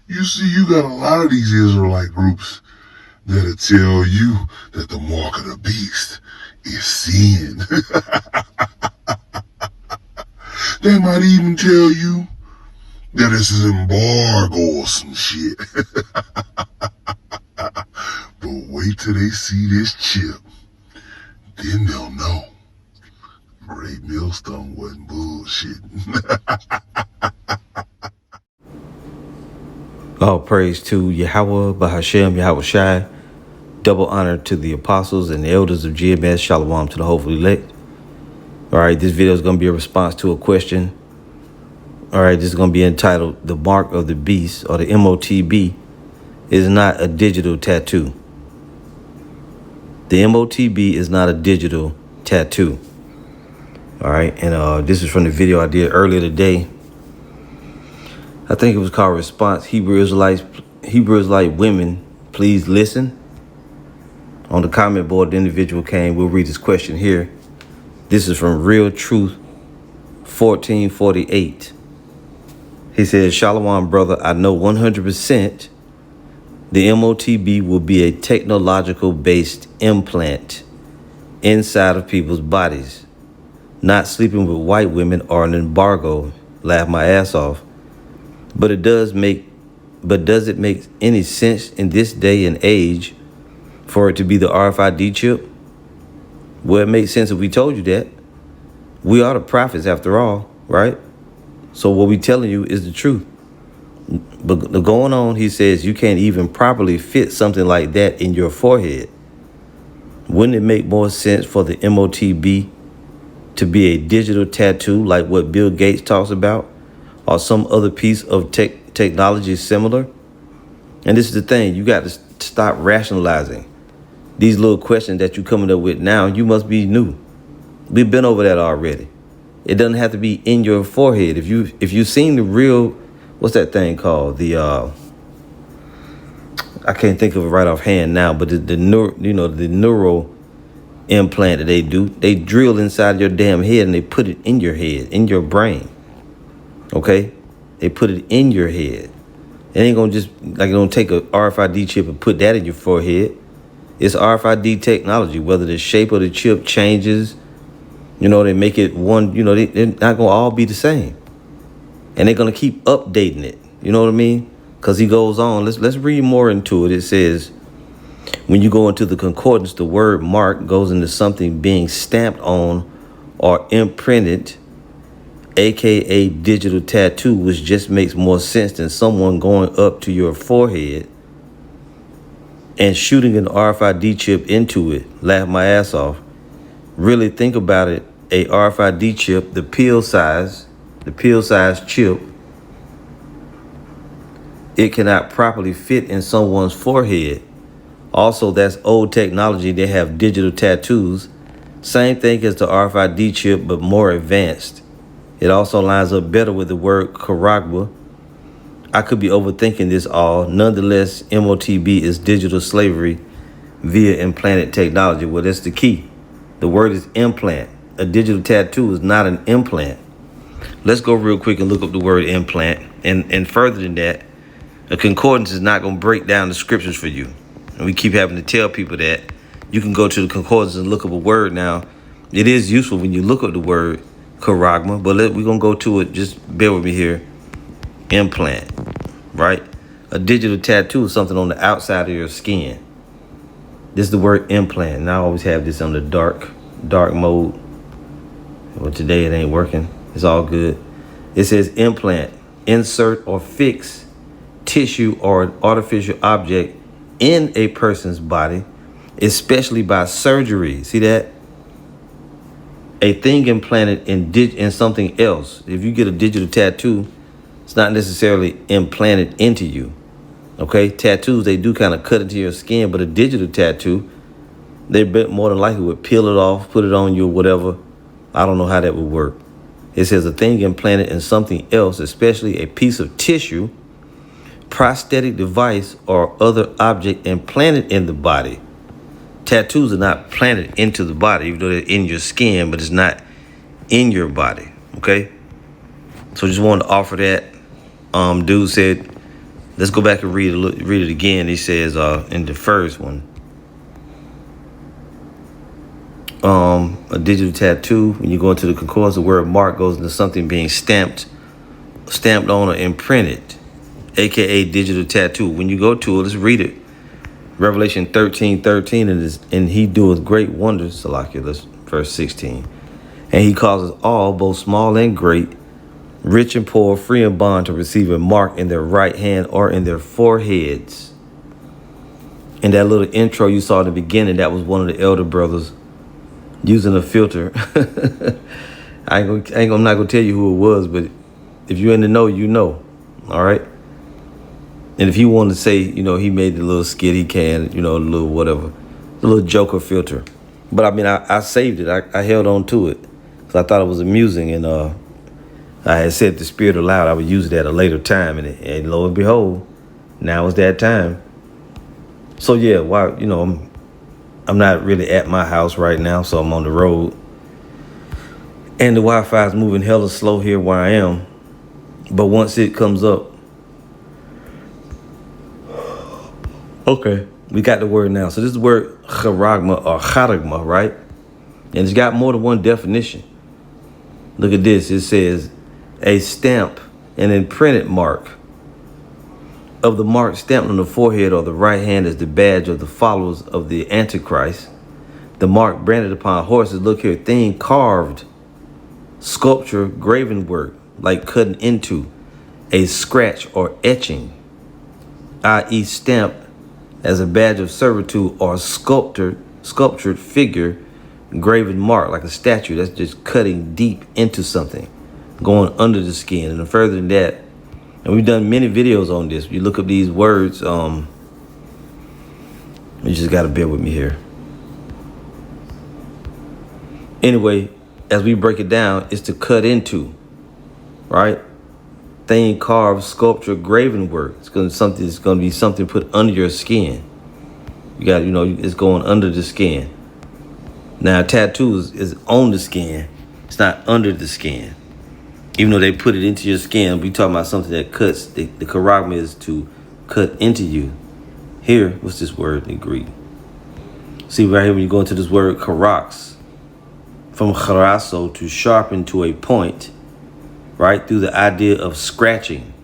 You see, you got a lot of these Israelite groups that'll tell you that the mark of the beast is sin. They might even tell you that this is embargo or some shit. But wait till they see this chip. Then they'll know. Great Millstone wasn't bullshitting. All praise to Yahweh, Bahashem, Yahweh Shai. Double honor to the apostles and the elders of GMS. Shalom to the hopeful elect. All right, this video is going to be a response to a question. All right, this is going to be entitled, The Mark of the Beast, or the Motb, is not a digital tattoo. The Motb is not a digital tattoo. All right, and this is from the video I did earlier today. I think it was called Response, Hebrew Israelite Women, Please Listen. On the comment board, the individual came. We'll read this question here. This is from Real Truth 1448. He says, Shalom, brother. I know 100% the Motb will be a technological-based implant inside of people's bodies. Not sleeping with white women or an embargo. Laugh my ass off. But does it make any sense in this day and age for it to be the RFID chip? Well, it makes sense if we told you that. We are the prophets after all, right? So what we telling you is the truth. But going on, he says you can't even properly fit something like that in your forehead. Wouldn't it make more sense for the Motb to be a digital tattoo like what Bill Gates talks about, or some other piece of technology similar? And this is the thing, you got to stop rationalizing these little questions that you're coming up with now. You must be new. We've been over that already. It doesn't have to be in your forehead. If you've seen the real, what's that thing called? The I can't think of it right offhand now, but the neural implant that they do, they drill inside your damn head and they put it in your head, in your brain. Okay, they put it in your head. It ain't gonna just like, it don't take a RFID chip and put that in your forehead. It's RFID technology. Whether the shape of the chip changes, they make it one. They're not gonna all be the same, and they're gonna keep updating it. You know what I mean? Because he goes on. Let's read more into it. It says, when you go into the concordance, the word mark goes into something being stamped on or imprinted, aka digital tattoo, which just makes more sense than someone going up to your forehead and shooting an RFID chip into it. Laugh my ass off. Really think about it. A RFID chip, the pill size chip, it cannot properly fit in someone's forehead. Also, that's old technology. They have digital tattoos. Same thing as the RFID chip, but more advanced. It also lines up better with the word charagba. I could be overthinking this all. Nonetheless, Motb is digital slavery via implanted technology. Well, that's the key. The word is implant. A digital tattoo is not an implant. Let's go real quick and look up the word implant. And further than that, a concordance is not going to break down the scriptures for you. And we keep having to tell people that. You can go to the concordance and look up a word now. It is useful when you look up the word charagma, but we're going to go to it. Just bear with me here. Implant, right? A digital tattoo is something on the outside of your skin. This is the word implant. And I always have this on the dark mode. But today it ain't working. It's all good. It says implant, insert or fix tissue or an artificial object in a person's body, especially by surgery. See that? A thing implanted in something else. If you get a digital tattoo, it's not necessarily implanted into you. Okay, tattoos, they do kind of cut into your skin, but a digital tattoo, they more than likely would peel it off, put it on you or whatever. I don't know how that would work. It says a thing implanted in something else, especially a piece of tissue, prosthetic device, or other object implanted in the body. Tattoos are not planted into the body, even though they're in your skin, but it's not in your body. Okay, so just wanted to offer that. Dude said Let's go back and read it again. It says in the first one, a digital tattoo. When you go into the concordance, the word mark goes into something being stamped on or imprinted, aka digital tattoo. When you go to it, let's read it. Revelation 13:13, and he doeth great wonders. Salakia, verse 16. And he causes all, both small and great, rich and poor, free and bond, to receive a mark in their right hand or in their foreheads. In that little intro you saw in the beginning, that was one of the elder brothers using a filter. I'm not gonna tell you who it was, but if you're in the know, you know. All right. And if you want to say, he made the little skit, he can, the little whatever, the little Joker filter. But I mean, I saved it. I held on to it because I thought it was amusing, and I had said the spirit aloud I would use it at a later time, and lo and behold, now is that time. So yeah, why I'm not really at my house right now, so I'm on the road, and the Wi-Fi is moving hella slow here where I am. But once it comes up, okay, we got the word now. So this is the word charagma or charagma, right? And it's got more than one definition. Look at this. It says a stamp, an imprinted mark of the mark stamped on the forehead or the right hand as the badge of the followers of the Antichrist. The mark branded upon horses. Look here, thing carved, sculpture, graven work, like cutting into, a scratch or etching, i.e. stamped as a badge of servitude, or sculptured figure, graven mark, like a statue that's just cutting deep into something, going under the skin. And further than that, and we've done many videos on this. You look up these words, you just got to bear with me here. Anyway, as we break it down, it's to cut into, right? Thing, carved, sculpture, graven work. It's going to be something put under your skin. You got, it's going under the skin. Now, tattoo is on the skin. It's not under the skin. Even though they put it into your skin, we talking about something that cuts. The charagma is to cut into you. Here, what's this word in Greek? See right here when you go into this word charax, from charasso, to sharpen to a point, right, through the idea of scratching,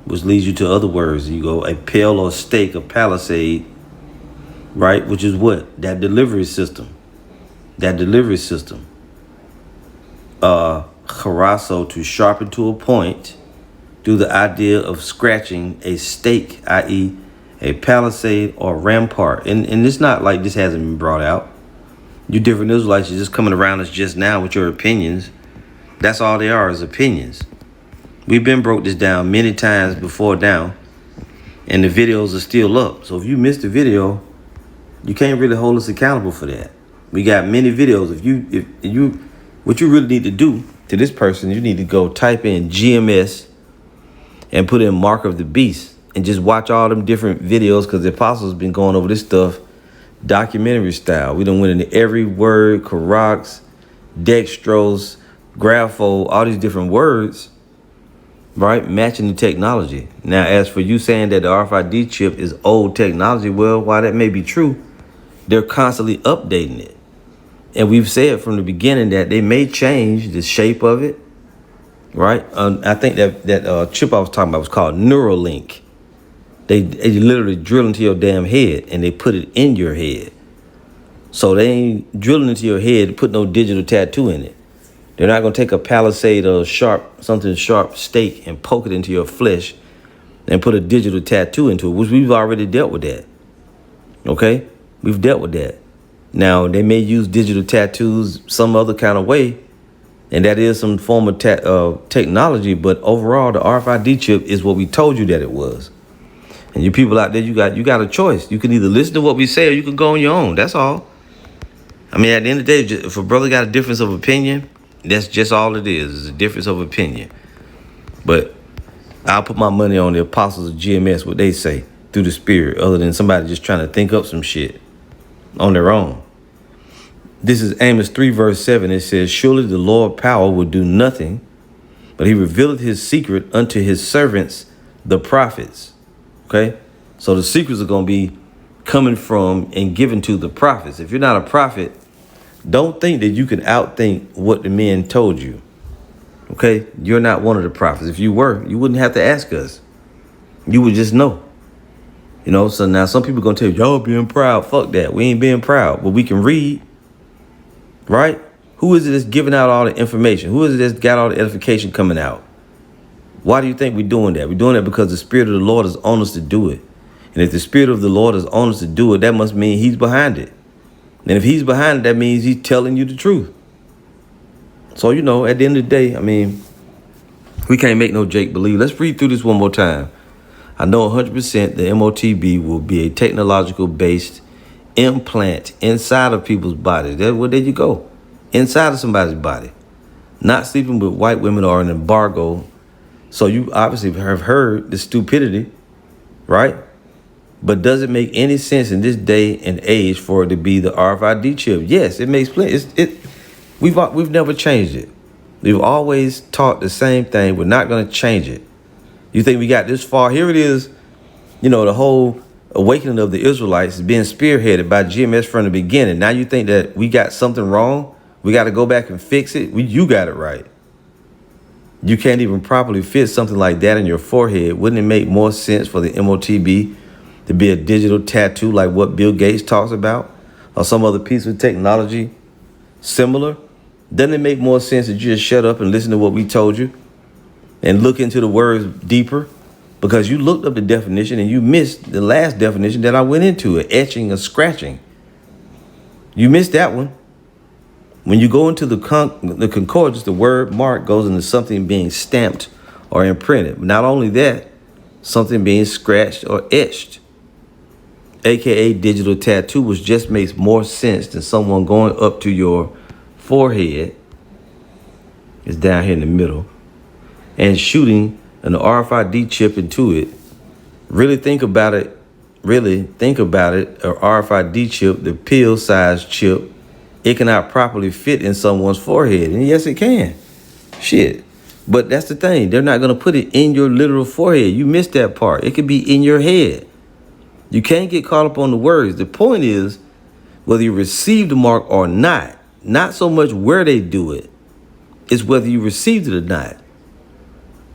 which leads you to other words. You go a pale or stake, a palisade, right, which is what? That delivery system. Charasso, to sharpen to a point, through the idea of scratching a stake, i.e. a palisade or rampart. And it's not like this hasn't been brought out. You different Israelites, you're just coming around us just now with your opinions. That's all they are, is opinions. We've been broke this down many times before now, and the videos are still up. So if you missed the video, you can't really hold us accountable for that. We got many videos. What you really need to do to this person, you need to go type in GMS and put in Mark of the Beast and just watch all them different videos, because the apostles been going over this stuff documentary style. We done went into every word, charax, dextrose, grapho, all these different words, right? Matching the technology. Now, as for you saying that the RFID chip is old technology, well, while that may be true, they're constantly updating it. And we've said from the beginning that they may change the shape of it, right? I think that chip I was talking about was called Neuralink. They literally drill into your damn head and they put it in your head. So they ain't drilling into your head to put no digital tattoo in it. They're not going to take a palisade or something sharp stake and poke it into your flesh and put a digital tattoo into it, which we've already dealt with that. Okay? We've dealt with that. Now, they may use digital tattoos some other kind of way, and that is some form of technology, but overall, the RFID chip is what we told you that it was. And you people out there, you got a choice. You can either listen to what we say or you can go on your own. That's all. I mean, at the end of the day, if a brother got a difference of opinion, that's just all it is. It's a difference of opinion. But I'll put my money on the apostles of GMS, what they say through the spirit, other than somebody just trying to think up some shit on their own. This is Amos 3 verse 7. It says, surely the Lord power will do nothing, but he revealeth his secret unto his servants, the prophets. Okay? So the secrets are going to be coming from and given to the prophets. If you're not a prophet, don't think that you can outthink what the men told you. Okay? You're not one of the prophets. If you were, you wouldn't have to ask us. You would just know. You know, so now some people going to tell you, y'all being proud. Fuck that. We ain't being proud. But we can read. Right? Who is it that's giving out all the information? Who is it that's got all the edification coming out? Why do you think we're doing that? We're doing that because the Spirit of the Lord is on us to do it. And if the Spirit of the Lord is on us to do it, that must mean he's behind it. And if he's behind it, that means he's telling you the truth. So, you know, at the end of the day, I mean, we can't make no Jake believe. Let's read through this one more time. I know 100% the Motb will be a technological-based implant inside of people's bodies. Well, there you go. Inside of somebody's body. Not sleeping with white women or an embargo. So you obviously have heard the stupidity, right? But does it make any sense in this day and age for it to be the RFID chip? Yes, it makes plenty. We've never changed it. We've always taught the same thing. We're not going to change it. You think we got this far? Here it is. You know, the whole awakening of the Israelites is being spearheaded by GMS from the beginning. Now you think that we got something wrong? We got to go back and fix it? You got it right. You can't even properly fit something like that in your forehead. Wouldn't it make more sense for the Motb to be a digital tattoo like what Bill Gates talks about? Or some other piece of technology similar? Doesn't it make more sense that you just shut up and listen to what we told you? And look into the words deeper? Because you looked up the definition and you missed the last definition that I went into, etching or scratching. You missed that one. When you go into the concordance, the word mark goes into something being stamped or imprinted. Not only that, something being scratched or etched, aka digital tattoo, which just makes more sense than someone going up to your forehead. It's down here in the middle. And shooting an RFID chip into it. Really think about it. An RFID chip, the pill-sized chip, it cannot properly fit in someone's forehead. And yes, it can. Shit. But that's the thing. They're not going to put it in your literal forehead. You missed that part. It could be in your head. You can't get caught up on the words. The point is, whether you receive the mark or not so much where they do it, it's whether you received it or not.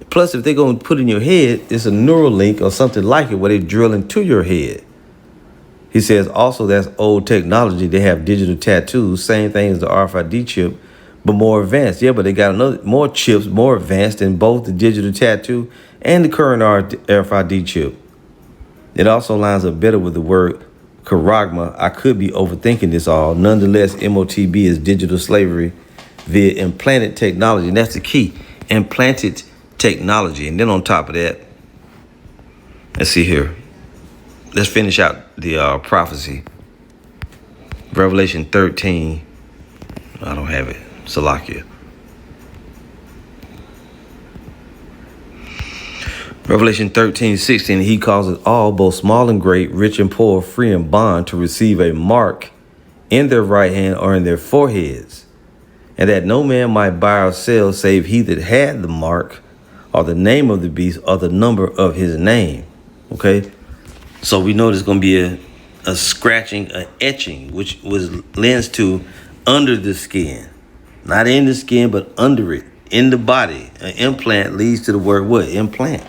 Plus, if they're going to put it in your head, it's a neural link or something like it where they drill into your head. He says also that's old technology. They have digital tattoos, same thing as the RFID chip, but more advanced. Yeah, but they got more chips, more advanced than both the digital tattoo and the current RFID chip. It also lines up better with the word charagma. I could be overthinking this all. Nonetheless, Motb is digital slavery via implanted technology. And that's the key, implanted technology. And then on top of that, let's see here. Let's finish out the prophecy. Revelation 13. I don't have it. Salakia. Revelation 13:16. He causes all, both small and great, rich and poor, free and bond, to receive a mark in their right hand or in their foreheads, and that no man might buy or sell save he that had the mark, or the name of the beast, or the number of his name. Okay? So we know there's going to be a scratching, an etching, which lends to under the skin. Not in the skin, but under it, in the body. An implant leads to the word what? Implant.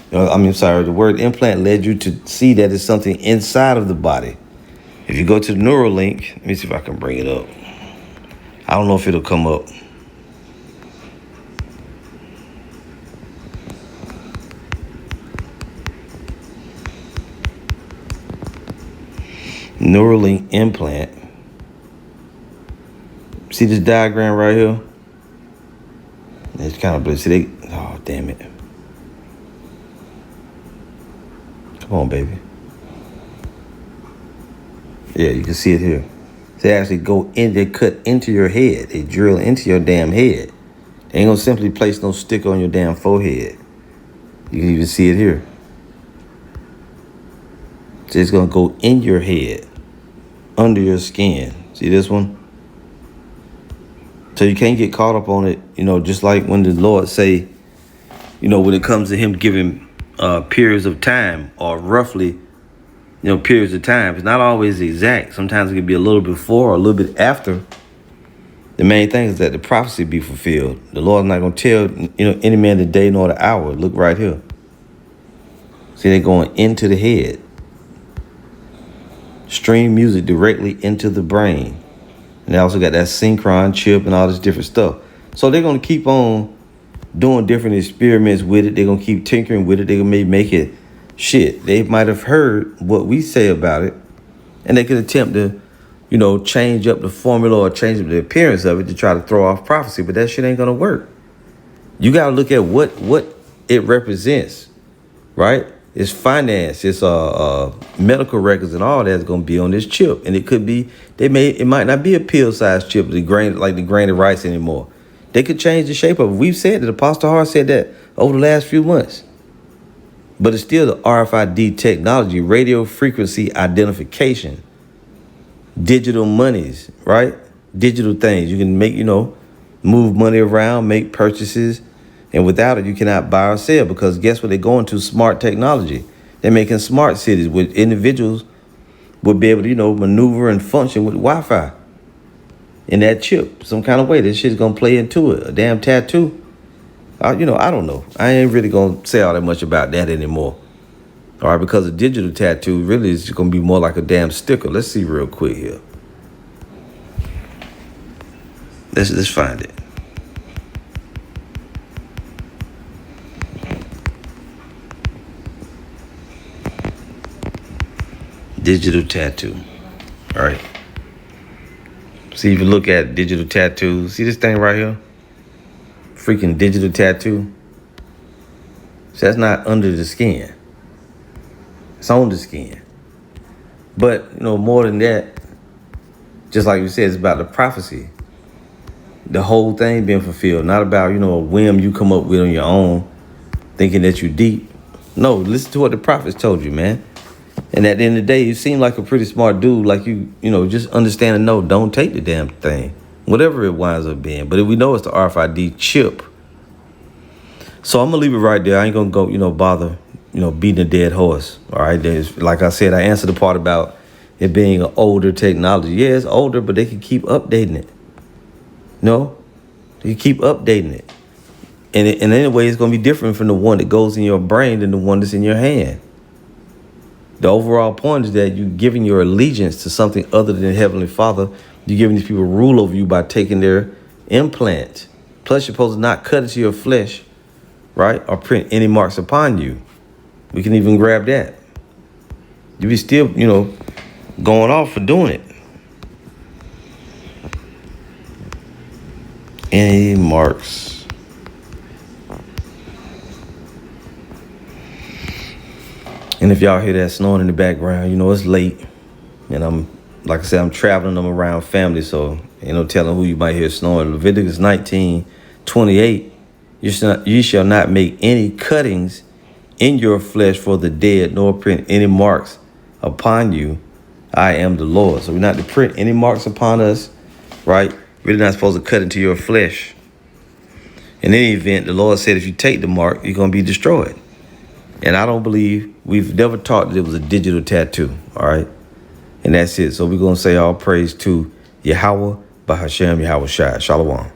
The word implant led you to see that it's something inside of the body. If you go to the neural link, let me see if I can bring it up. I don't know if it'll come up. Neuralink implant. See this diagram right here? It's kind of blue. See, oh, damn it. Come on, baby. Yeah, you can see it here. They actually go in, they cut into your head. They drill into your damn head. They ain't gonna simply place no sticker on your damn forehead. You can even see it here. So it's gonna go in your head, under your skin. See this one? So you can't get caught up on it, just like when the Lord say, when it comes to him giving periods of time, or roughly, periods of time. It's not always exact. Sometimes it can be a little before or a little bit after. The main thing is that the prophecy be fulfilled. The Lord's not going to tell, any man the day nor the hour. Look right here. See, they're going into the head. Stream music directly into the brain. And they also got that synchron chip and all this different stuff. So they're going to keep on doing different experiments with it. They're going to keep tinkering with it. They're going to make it shit. They might have heard what we say about it, and they could attempt to, change up the formula or change up the appearance of it to try to throw off prophecy. But that shit ain't going to work. You got to look at what it represents, right? It's finance, it's medical records and all that's going to be on this chip. And it could be, it might not be a pill-sized chip, the grain of rice anymore. They could change the shape of it. We've said that. Apostle Hart said that over the last few months. But it's still the RFID technology, radio frequency identification, digital monies, right? Digital things. You can make, move money around, make purchases. And without it, you cannot buy or sell, because guess what? They're going to smart technology. They're making smart cities where individuals will be able to, maneuver and function with Wi-Fi in that chip some kind of way. This shit's going to play into it. A damn tattoo. I don't know. I ain't really going to say all that much about that anymore. All right, because a digital tattoo really is going to be more like a damn sticker. Let's see real quick here. Let's find it. Digital tattoo. All right. See, if you look at digital tattoo, see this thing right here? Freaking digital tattoo. So that's not under the skin. It's on the skin. But, more than that, just like you said, it's about the prophecy. The whole thing being fulfilled. Not about, a whim you come up with on your own, thinking that you're deep. No, listen to what the prophets told you, man. And at the end of the day, you seem like a pretty smart dude. Like just understand and know, don't take the damn thing. Whatever it winds up being. But if we know it's the RFID chip. So I'm going to leave it right there. I ain't going to go, bother, beating a dead horse. All right. Like I said, I answered the part about it being an older technology. Yeah, it's older, but they can keep updating it. They can keep updating it. And anyway, it's going to be different from the one that goes in your brain than the one that's in your hand. The overall point is that you're giving your allegiance to something other than Heavenly Father. You're giving these people rule over you by taking their implant. Plus, you're supposed to not cut into your flesh, right? Or print any marks upon you. We can even grab that. You be still, going off for doing it. Any marks. And if y'all hear that snoring in the background, it's late. And like I said, I'm traveling them around family, so ain't no telling who you might hear snoring. Leviticus 19:28, you shall not make any cuttings in your flesh for the dead, nor print any marks upon you. I am the Lord. So we're not to print any marks upon us, right? We're not supposed to cut into your flesh. In any event, the Lord said if you take the mark, you're going to be destroyed. And I don't believe, we've never taught that it was a digital tattoo, all right? And that's it. So we're going to say all praise to Yahweh, Bahashem, Yahweh Shai. Shalom.